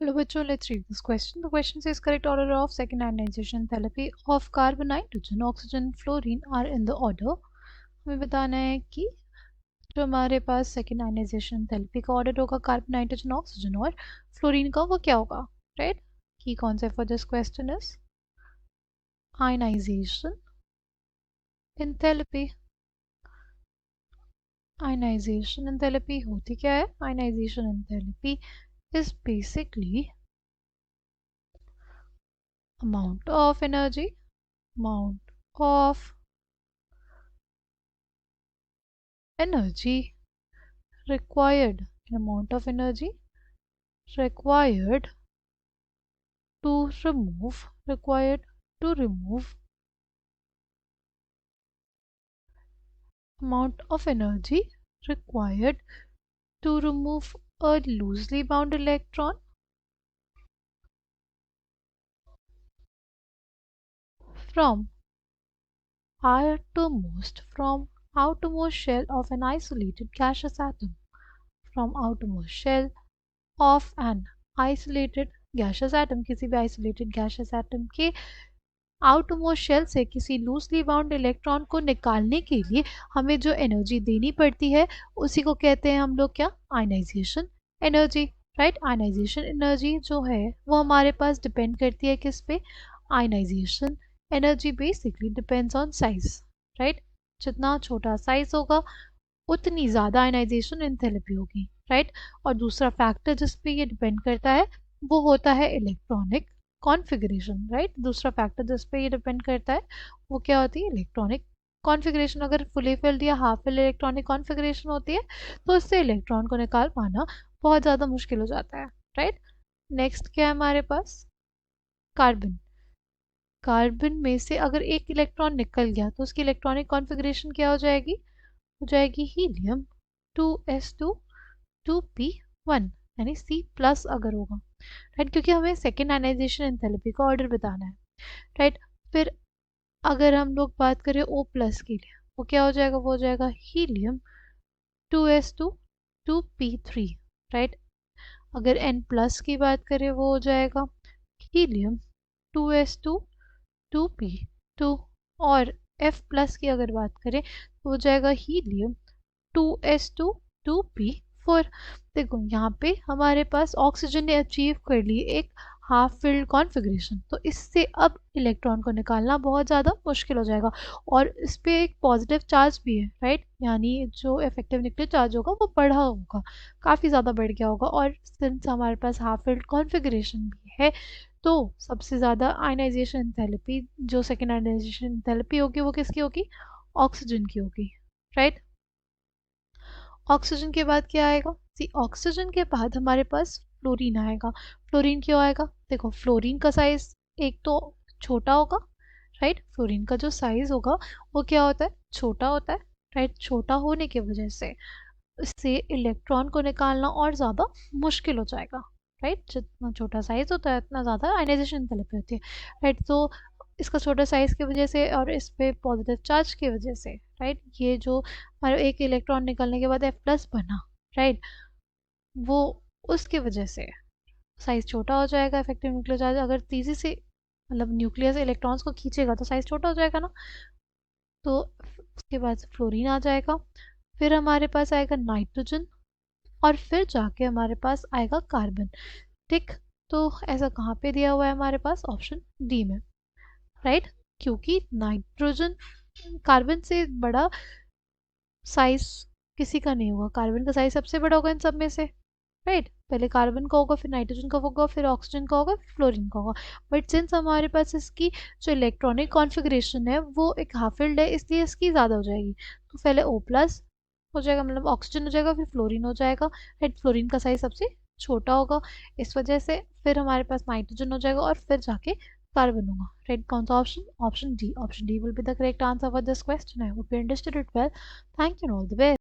Hello, bachcho, let's read this question. The question says correct order of second ionization enthalpy of carbon, nitrogen, oxygen, fluorine are in the order. हमें बताना है कि जो हमारे पास second ionization enthalpy का order होगा carbon, nitrogen, oxygen और फ्लोरीन का, वो क्या होगा, right? Key concept for this question is ionization enthalpy. Ionization enthalpy होती क्या है? Ionization enthalpy is basically amount of energy required amount of energy required to remove amount of energy required to remove a loosely bound electron from outermost shell of an isolated gaseous atom. From outermost shell of an isolated gaseous atom, किसी भी isolated gaseous atom के outmost shell से किसी loosely bound electron को निकालने के लिए हमें जो एनर्जी देनी पड़ती है उसी को कहते हैं हम लोग क्या? Ionization energy, right? Ionization energy जो है वो हमारे पास डिपेंड करती है किस पे? Ionization energy basically depends on size, right? जितना छोटा साइज होगा उतनी ज़्यादा आयनाइजेशन एंथैल्पी होगी, राइट? और दूसरा फैक्टर जिस पे ये डिपेंड करता है वो होता है इलेक्ट्रॉनिक कॉन्फ़िगरेशन, राइट? दूसरा फैक्टर जिस पे ये डिपेंड करता है वो क्या होती है? Electronic configuration. अगर फुली फिल्ड या हाफ फिल्ड इलेक्ट्रॉनिक कॉन्फ़िगरेशन होती है तो इससे इलेक्ट्रॉन को निकाल पाना बहुत ज़्यादा मुश्किल हो जाता है, राइट? नेक्स्ट क्या है हमारे पास? कार्बन. कार्बन में से अगर एक इलेक्ट्रॉन निकल गया तो उसकी इलेक्ट्रॉनिक कॉन्फ़िगरेशन क्या हो जाएगी? हो जाएगी हीलियम 2s2 2p1, यानी C प्लस अगर होगा, राइट? क्योंकि हमें सेकेंड आयनाइजेशन एंथैल्पी का ऑर्डर बताना है, राइट? फिर अगर हम लोग बात करें O प्लस के लिए, वो क्या हो जाएगा? वो हो जाएगा हीलियम 2s2 2p3, राइट? अगर N प्लस की बात करें वो हो जाएगा हीलियम 2s2 2p2. और F प्लस की अगर बात करें तो हो जाएगा हीलियम 2s2 2p4. देखो यहाँ पे हमारे पास ऑक्सीजन ने अचीव कर ली एक हाफ फिल्ड कॉन्फ़िगरेशन, तो इससे अब इलेक्ट्रॉन को निकालना बहुत ज़्यादा मुश्किल हो जाएगा. और इस पे एक पॉजिटिव चार्ज भी है, राइट? यानी जो इफेक्टिव न्यूक्लियर चार्ज होगा वो बढ़ा होगा, काफ़ी ज़्यादा बढ़ गया होगा. और सिंस हमारे पास हाफ फिल्ड कॉन्फ़िगरेशन भी है तो सबसे ज़्यादा आयनाइजेशन एंथैल्पी, जो सेकेंड आयनाइजेशन एंथैल्पी होगी वो किसकी होगी? ऑक्सीजन की होगी, राइट? ऑक्सीजन के बाद क्या आएगा? सी, ऑक्सीजन के बाद हमारे पास फ्लोरीन आएगा. फ्लोरीन क्यों आएगा? देखो फ्लोरीन का साइज एक तो छोटा होगा, राइट? फ्लोरीन का जो साइज होगा वो क्या होता है? छोटा होता है, राइट? छोटा होने की वजह से इससे इलेक्ट्रॉन को निकालना और ज़्यादा मुश्किल हो जाएगा, राइट? जितना छोटा साइज होता है उतना ज़्यादा आयनाइजेशन एंथैल्पी होती है, राइट? तो इसका छोटा साइज की वजह से और इस पे पॉजिटिव चार्ज की वजह से, राइट, ये जो हमारा एक इलेक्ट्रॉन निकलने के बाद F प्लस बना, राइट, वो उसकी वजह से साइज छोटा हो जाएगा. इफेक्टिव न्यूक्लियर चार्ज अगर तेजी से मतलब न्यूक्लियस से इलेक्ट्रॉन्स को खींचेगा तो साइज छोटा हो जाएगा ना. तो उसके बाद फ्लोरीन आ जाएगा, फिर हमारे पास आएगा नाइट्रोजन और फिर जाके हमारे पास आएगा कार्बन, ठीक? तो ऐसा कहाँ पे दिया हुआ है हमारे पास? ऑप्शन डी में, राइट? क्योंकि नाइट्रोजन कार्बन से बड़ा साइज किसी का नहीं होगा, कार्बन का साइज सबसे बड़ा होगा इन सब में से, राइट? पहले कार्बन का होगा, फिर नाइट्रोजन का होगा, फिर ऑक्सीजन का होगा, फिर फ्लोरीन का होगा. बट सिंस हमारे पास इसकी जो इलेक्ट्रॉनिक कॉन्फ़िगरेशन है वो एक हाफ फिल्ड है इसलिए इसकी ज़्यादा हो जाएगी. तो पहले O प्लस हो जाएगा, मतलब ऑक्सीजन हो जाएगा, फिर फ्लोरीन हो जाएगा, राइट? फ्लोरीन का साइज सबसे छोटा होगा इस वजह से, फिर हमारे पास नाइट्रोजन हो जाएगा और फिर जाके कार्बन होगा, राइट? कौन सा option? Option D. Option D will be the correct answer for this question. I hope you understood it well. Thank you, all the best.